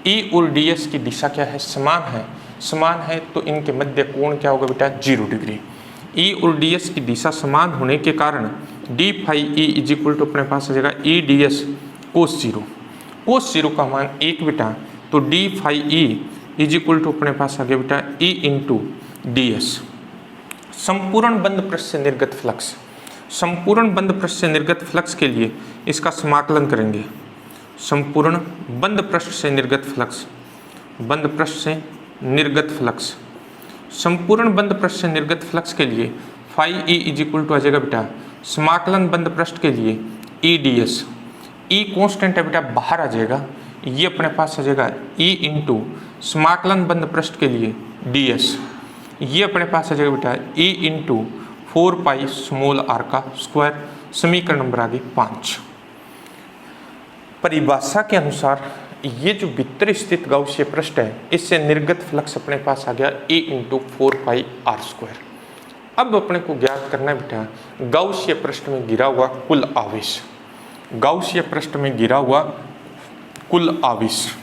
E और ds की दिशा क्या है, समान है, समान है तो इनके मध्य कोण क्या होगा बेटा, 0 डिग्री। E और ds की दिशा समान होने के कारण d phi e is equal to अपने पास आ जाएगा E ds कोस 0। कोस 0 का मान 1 बेटा, तो d phi e is equal to अपने पास आ गया बेटा E इंटू ds। संपूर्ण बंद पृष्ठ से निर्गत फ्लक्स, संपूर्ण बंद पृष्ठ से निर्गत फ्लक्स के लिए इसका समाकलन करेंगे। संपूर्ण बंद पृष्ठ से निर्गत फ्लक्स, बंद पृष्ठ से निर्गत फ्लक्स, संपूर्ण बंद पृष्ठ से निर्गत फ्लक्स के लिए phi E is equal to आ जाएगा बेटा समाकलन बंद पृष्ठ के लिए E D S. E constant है बेटा, बाहर आ जाएगा, ये अपने पास आ जाएगा ई इंटू समाकलन बंद पृष्ठ के लिए डी एस। ये अपने पास आ जाएगा बेटा E into 4 pi small r का स्क्वायर। समीकरण नंबर आ गई 5। परिभाषा के अनुसार ये जो भीतर स्थित गाउसीय पृष्ठ है इससे निर्गत फ्लक्स अपने पास आ गया E इंटू 4 पाई r स्क्वायर। अब अपने को ज्ञात करना है बेटा गाउसीय पृष्ठ में गिरा हुआ कुल आवेश, गाउसीय पृष्ठ में गिरा हुआ कुल आवेश।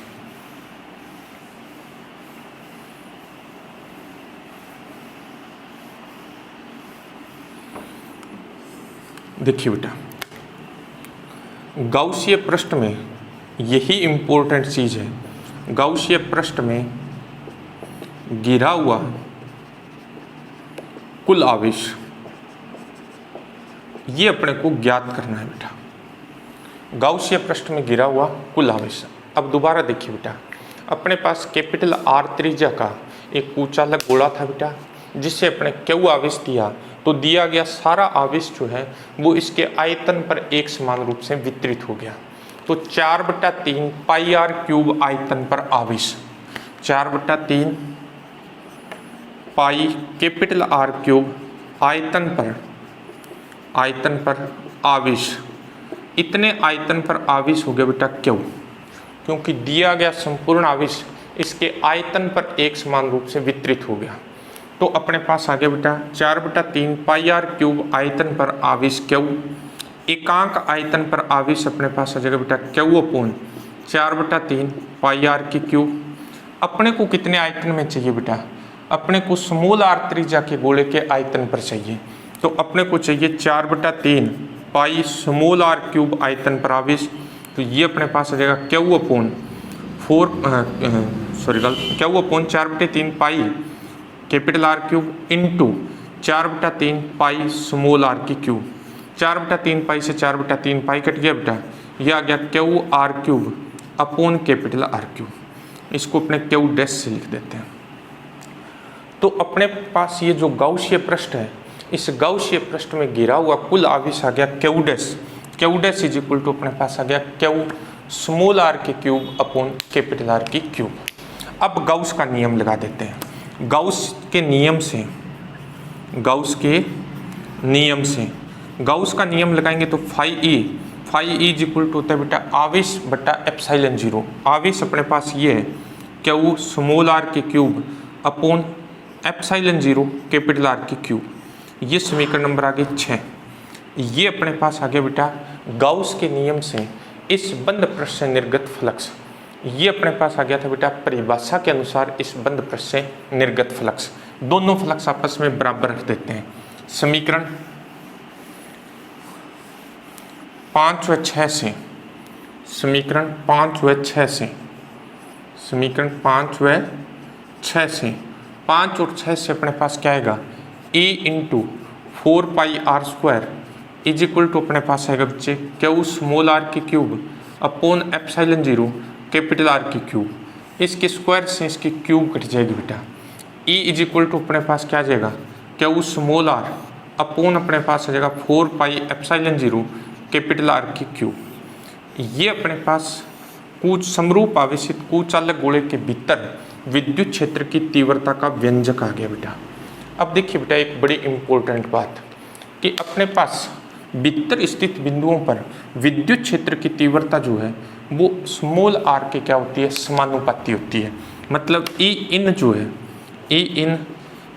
देखिए बेटा गाउसीय पृष्ठ में यही इंपॉर्टेंट चीज है, गाउसीय पृष्ठ में गिरा हुआ कुल आवेश, ये अपने को ज्ञात करना है बेटा। गाउसीय पृष्ठ में गिरा हुआ कुल आवेश। अब दोबारा देखिए बेटा, अपने पास कैपिटल R त्रिज्या का एक कुचालक गोला था बेटा, जिससे अपने क्यू आवेश दिया, तो दिया गया सारा आवेश जो है वो इसके आयतन पर एक समान रूप से वितरित हो गया। तो 4/3 पाई r क्यूब आयतन पर आवेश, 4/3 पाई कैपिटल R क्यूब आयतन पर आवेश। इतने आयतन पर आवेश हो गया बेटा क्यों, क्योंकि दिया गया संपूर्ण आवेश इसके आयतन पर एक समान रूप से वितरित हो गया। तो अपने पास आ गया बेटा 4/3 पाई r क्यूब आयतन पर आवेश क्यू। एकांक आयतन पर आवेश अपने पास आ जाएगा बेटा क्यू अपॉन 4/3 पाई r की क्यूब। अपने को कितने आयतन में चाहिए बेटा, अपने को स्मॉल r त्रिज्या के गोले के आयतन पर चाहिए। तो अपने को चाहिए 4/3 पाई स्मॉल r क्यूब आयतन पर आवेश। तो ये अपने पास आ जाएगा Q/4/3 pi capital R cube into 4/3 pi small r की क्यूब। 4/3 पाई से 4/3 पाई कट गया बेटा, ये आ गया QR cube upon capital R cube. इसको अपने Q डैश से लिख देते हैं। तो अपने पास ये जो गाउसीय पृष्ठ है, इस गाउसीय पृष्ठ में घिरा हुआ कुल आवेश आ गया Q dash. Q dash is equal to अपने पास आ गया Q स्मॉल r की क्यूब अपॉन कैपिटल R की क्यूब। अब गाउस का नियम लगा देते हैं। गाउस के नियम लगाएंगे तो phi E is equal to होता है बेटा आवेश बटा एप्सिलॉन 0। आवेश अपने पास ये है Q स्मॉल r की cube upon epsilon 0 capital R की क्यूब। ये समीकरण नंबर आ गई 6। ये अपने पास आ गया बेटा गाउस के नियम से इस बंद पृष्ठ से निर्गत फ्लक्स। ये अपने पास आ गया था बेटा परिभाषा के अनुसार इस बंद पृष्ठ से निर्गत फ्लक्स। दोनों फ्लक्स आपस में बराबर रख देते हैं। समीकरण 5 व 6 से 5 और 6 से अपने पास क्या आएगा E into 4πr² is equal to अपने पास आएगा बच्चे Q स्मॉल r की cube upon epsilon 0 capital R की क्यूब। इसके स्क्वायर से इसकी क्यूब कट जाएगी बेटा। E इज इक्वल टू अपने पास क्या आ जाएगा Q स्मॉल r अपॉन अपने पास आ जाएगा 4πε0 कैपिटल R की क्यूब। ये अपने पास कुछ समरूप आवेशित कुचालक गोले के भीतर विद्युत क्षेत्र की तीव्रता का व्यंजक आ गया बेटा। अब देखिए बेटा एक बड़ी इंपॉर्टेंट बात कि अपने पास भीतर स्थित बिंदुओं पर विद्युत क्षेत्र की तीव्रता जो है वो स्मॉल r के क्या होती है समानुपाती होती है। मतलब E in जो है E in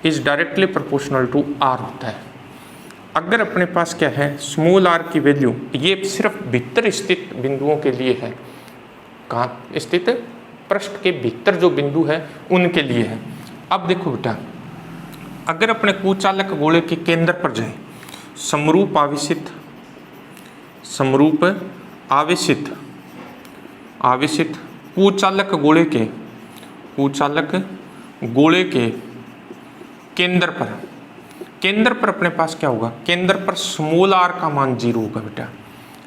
is directly proportional to r होता है। अगर अपने पास क्या है स्मॉल r की वैल्यू, ये सिर्फ भीतर स्थित बिंदुओं के लिए है। कहाँ स्थित पृष्ठ के भीतर जो बिंदु है उनके लिए है। अब देखो बेटा अगर अपने कुचालक गोले के केंद्र पर जाए समरूप आवेशित कुचालक गोले के केंद्र पर अपने पास क्या होगा, केंद्र पर स्मॉल r का मान 0 होगा बेटा।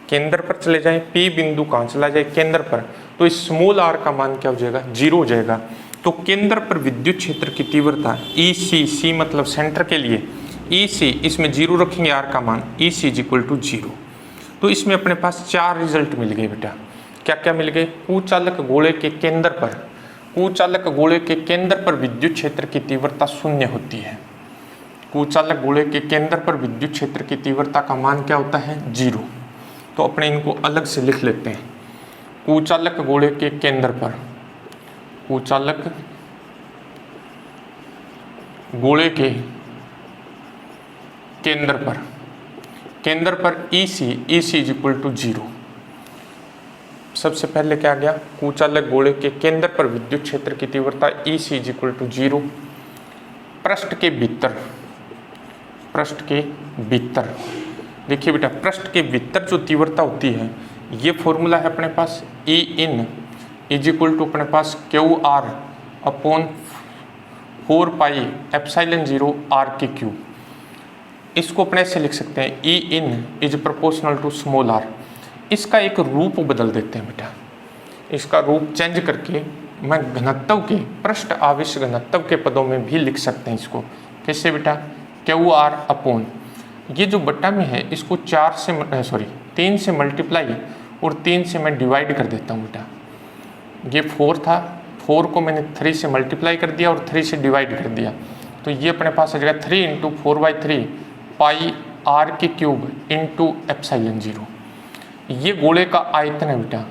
केंद्र पर चले जाएं, P बिंदु कहाँ चला जाए केंद्र पर, तो इस स्मॉल r का मान क्या हो जाएगा 0 हो जाएगा। तो केंद्र पर विद्युत क्षेत्र की तीव्रता EC मतलब सेंटर के लिए EC, इसमें 0 रखेंगे r का मान, EC इज इक्वल टू 0। तो इसमें अपने पास 4 रिजल्ट मिल गए बेटा। क्या क्या मिल गए, कुचालक गोले के केंद्र पर विद्युत क्षेत्र की तीव्रता 0 होती है। कुचालक गोले के केंद्र पर विद्युत क्षेत्र की तीव्रता का मान क्या होता है 0। तो अपने इनको अलग से लिख लेते हैं। कुचालक गोले के केंद्र पर EC इज इक्वल टू 0। सबसे पहले क्या गया, कुचालक गोले के केंद्र पर विद्युत क्षेत्र की तीव्रता EC इज इक्वल टू 0। पृष्ठ के भीतर देखिए बेटा, पृष्ठ के भीतर जो तीव्रता होती है ये फॉर्मूला है अपने पास E in is equal to अपने पास QR अपॉन 4πε0 r की क्यूब। इसको अपने से लिख सकते हैं E in is proportional to small r। इसका एक रूप बदल देते हैं बेटा। इसका रूप चेंज करके मैं घनत्व के पृष्ठ आवेश घनत्व के पदों में भी लिख सकते हैं। इसको कैसे बेटा, QR अपॉन ये जो बट्टा में है इसको 3 से मल्टीप्लाई और 3 से मैं डिवाइड कर देता हूँ बेटा। ये 4 था, 4 को मैंने 3 से मल्टीप्लाई कर दिया और 3 से डिवाइड कर दिया। तो ये अपने पास आ जाएगा 3 इंटू 4/3 पाई r की क्यूब इंटू एप्सिलॉन 0। ये गोले का आयतन है बेटा।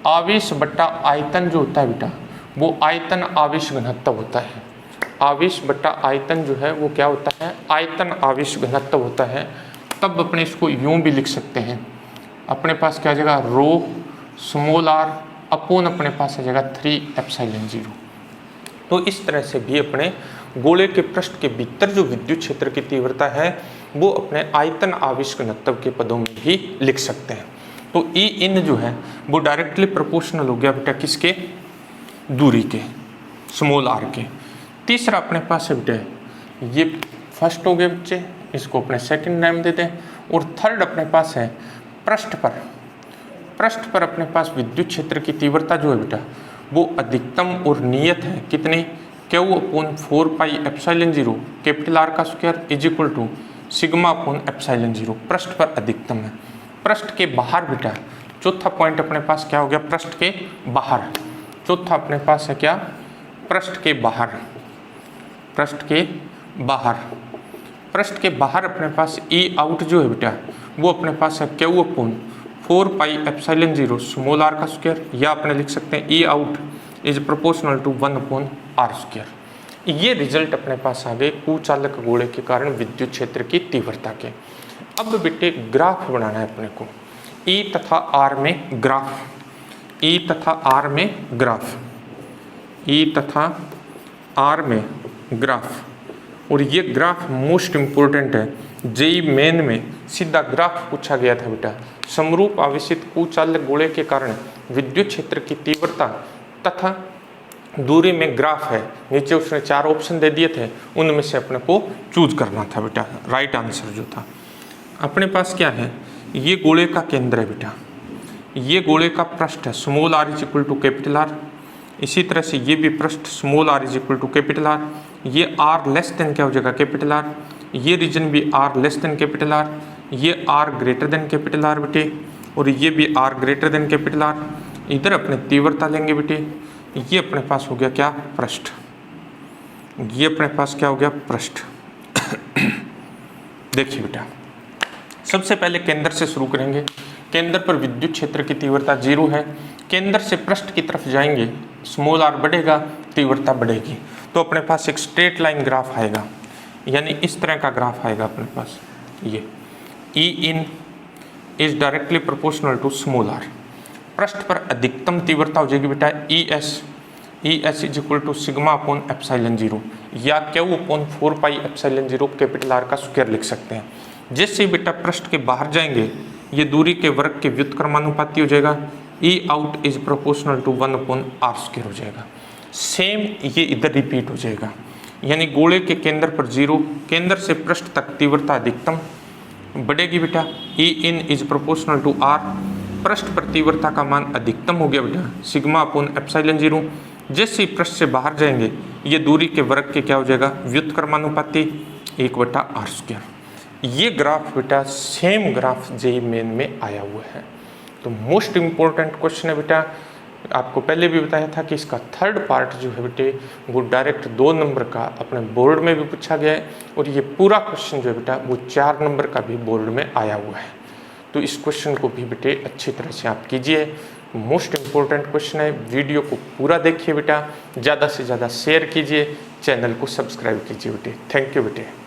आवेश बट्टा आयतन जो होता है बेटा वो आयतन आवेश घनत्व होता है। आवेश बट्टा आयतन जो है वो क्या होता है, आयतन आवेश घनत्व होता है। तब अपने इसको यूं भी लिख सकते हैं, अपने पास क्या आ जाएगा रो स्मॉल r अपॉन अपने पास आ जाएगा 3 एप्सिलॉन 0। तो इस तरह से भी अपने गोले के पृष्ठ के भीतर जो विद्युत क्षेत्र की तीव्रता है वो अपने आयतन आवेश घनत्व के पदों में भी लिख सकते हैं। तो ई इन जो है वो डायरेक्टली प्रोपोर्शनल हो गया बेटा किसके, दूरी के, स्मॉल आर के। तीसरा अपने पास है बेटा ये फर्स्ट हो गया बच्चे, इसको अपने सेकंड नाम दे दें। और थर्ड अपने पास है पृष्ठ पर अपने पास विद्युत क्षेत्र की तीव्रता जो है बेटा वो अधिकतम और नियत है कितने, Q/4πε0 कैपिटल आर का स्क्वायर इज इक्वल टू σ/ε0। पृष्ठ पर अधिकतम है। पृष्ठ के बाहर बेटा चौथा पॉइंट अपने पास क्या हो गया, पृष्ठ के बाहर। चौथा अपने पास है क्या, पृष्ठ के बाहर। पृष्ठ के बाहर अपने पास ई आउट जो है बेटा वो अपने पास है Q/4πε0 स्मॉल आर का स्क्वायर, या अपने लिख सकते हैं E out is proportional to 1/r²। ये रिजल्ट अपने पास आ गए कुचालक गोले के कारण विद्युत क्षेत्र की तीव्रता के। अब बेटे ग्राफ बनाना है अपने को, ई तथा आर में ग्राफ, और ये ग्राफ मोस्ट इम्पोर्टेंट है। जेई मेन में सीधा ग्राफ पूछा गया था बेटा, समरूप आवेशित कुचालक गोले के कारण विद्युत क्षेत्र की तीव्रता तथा दूरी में ग्राफ है। नीचे उसने 4 ऑप्शन दे दिए थे, उनमें से अपने को चूज करना था बेटा। राइट आंसर जो था अपने पास क्या है, ये गोले का केंद्र है बेटा, ये गोले का पृष्ठ है small R is equal to capital R. इसी तरह से ये भी पृष्ठ small R is equal to capital R. ये आर लेस देन क्या हो जाएगा, कैपिटल आर। ये रीजन भी R less than capital R, ये R greater than capital R बेटे, और ये भी R greater than capital R. इधर अपने तीव्रता लेंगे बेटे, ये अपने पास हो गया क्या, पृष्ठ। ये अपने पास क्या हो गया, पृष्ठ। देखिए बेटा सबसे पहले केंद्र से शुरू करेंगे। केंद्र पर विद्युत क्षेत्र की तीव्रता 0 है। केंद्र से पृष्ठ की तरफ जाएंगे, स्मॉल आर बढ़ेगा, तीव्रता बढ़ेगी। तो अपने पास एक स्ट्रेट लाइन ग्राफ आएगा, यानी इस तरह का ग्राफ आएगा अपने पास। ये E in is directly proportional to small R. पृष्ठ पर अधिकतम तीव्रता हो जाएगी बेटा E S is equal to σ/ε0, या Q/4πε0 कैपिटल आर का स्क्वायर लिख सकते हैं। जैसे बेटा पृष्ठ के बाहर जाएंगे, ये दूरी के वर्ग के व्युत्क्रमानुपाती हो जाएगा। ई out is proportional to 1/r² हो जाएगा। सेम ये इधर रिपीट हो जाएगा, यानी गोले के केंद्र पर 0, केंद्र से पृष्ठ तक तीव्रता अधिकतम बढ़ेगी बेटा। ई in is proportional to are. पृष्ठ पर तीव्रता का मान अधिकतम हो गया बेटा σ/ε0। जैसे ही पृष्ठ से बाहर जाएंगे, ये दूरी के वर्ग के क्या हो जाएगा, व्युत्क्रमानुपाती 1/r²। ये ग्राफ बेटा सेम ग्राफ जेई मेन में आया हुआ है। तो मोस्ट इम्पोर्टेंट क्वेश्चन है बेटा। आपको पहले भी बताया था कि इसका थर्ड पार्ट जो है बेटे वो डायरेक्ट 2 नंबर का अपने बोर्ड में भी पूछा गया है, और ये पूरा क्वेश्चन जो है बेटा वो 4 नंबर का भी बोर्ड में आया हुआ है। तो इस क्वेश्चन को भी बेटे अच्छी तरह से आप कीजिए। मोस्ट इम्पोर्टेंट क्वेश्चन है, वीडियो को पूरा देखिए बेटा, ज़्यादा से ज़्यादा शेयर कीजिए, चैनल को सब्सक्राइब कीजिए बेटे। थैंक यू बेटे।